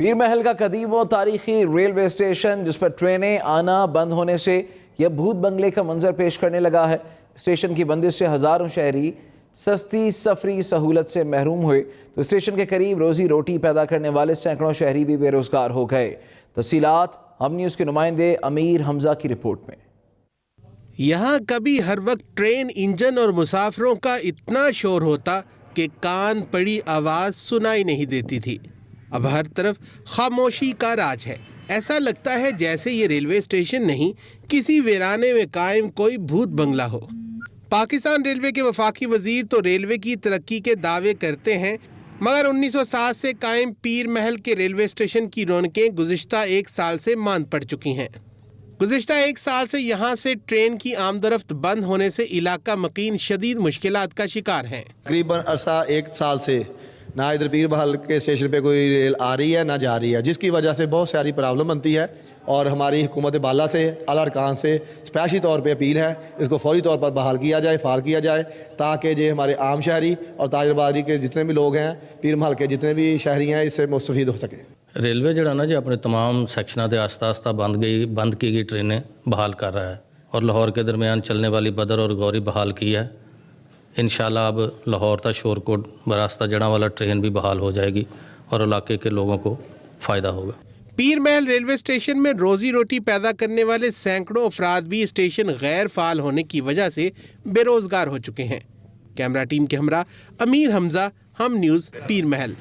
پیر محل کا قدیم و تاریخی ریلوے اسٹیشن جس پر ٹرینیں آنا بند ہونے سے یہ بھوت بنگلے کا منظر پیش کرنے لگا ہے۔ اسٹیشن کی بندش سے ہزاروں شہری سستی سفری سہولت سے محروم ہوئے تو اسٹیشن کے قریب روزی روٹی پیدا کرنے والے سینکڑوں شہری بھی بے روزگار ہو گئے۔ تفصیلات ہم نیوز کے نمائندے امیر حمزہ کی رپورٹ میں۔ یہاں کبھی ہر وقت ٹرین انجن اور مسافروں کا اتنا شور ہوتا کہ کان پڑی آواز سنائی نہیں دیتی تھی۔ اب ہر طرف خاموشی کا راج ہے۔ ایسا لگتا ہے جیسے یہ ریلوے اسٹیشن نہیں، کسی ویرانے میں قائم کوئی بھوت بنگلہ ہو۔ پاکستان ریلوے کے وفاقی وزیر تو ریلوے کی ترقی کے دعوے کرتے ہیں، مگر 1907 سے قائم پیر محل کے ریلوے اسٹیشن کی رونقیں گزشتہ 1 سال سے ماند پڑ چکی ہیں۔ گزشتہ 1 سال سے یہاں سے ٹرین کی آمد و رفت بند ہونے سے علاقہ مکین شدید مشکلات کا شکار ہیں۔ تقریباً عرصہ 1 سال سے نہ ادھر پیر محل کے اسٹیشن پہ کوئی ریل آ رہی ہے نہ جا رہی ہے، جس کی وجہ سے بہت ساری پرابلم بنتی ہے، اور ہماری حکومت بالا سے اعلیٰ ارکان سے اسپیشلی طور پہ اپیل ہے اس کو فوری طور پر بحال کیا جائے، فعال کیا جائے، تاکہ جو ہمارے عام شہری اور تاجر بازاری کے جتنے بھی لوگ ہیں، پیر محل کے جتنے بھی شہری ہیں، اس سے مستفید ہو سکیں۔ ریلوے جڑا نا جی اپنے تمام سیکشنوں سے آہستہ آہستہ بند کی گئی ٹرینیں بحال کر رہا ہے، اور لاہور کے درمیان چلنے والی بدر اور گوری بحال کی ہے۔ انشاءاللہ اب لاہور تا شور کوٹ براستہ جڑا والا ٹرین بھی بحال ہو جائے گی اور علاقے کے لوگوں کو فائدہ ہوگا۔ پیر محل ریلوے اسٹیشن میں روزی روٹی پیدا کرنے والے سینکڑوں افراد بھی اسٹیشن غیر فعال ہونے کی وجہ سے بے روزگار ہو چکے ہیں۔ کیمرہ ٹیم کے ہمراہ امیر حمزہ، ہم نیوز، پیر محل۔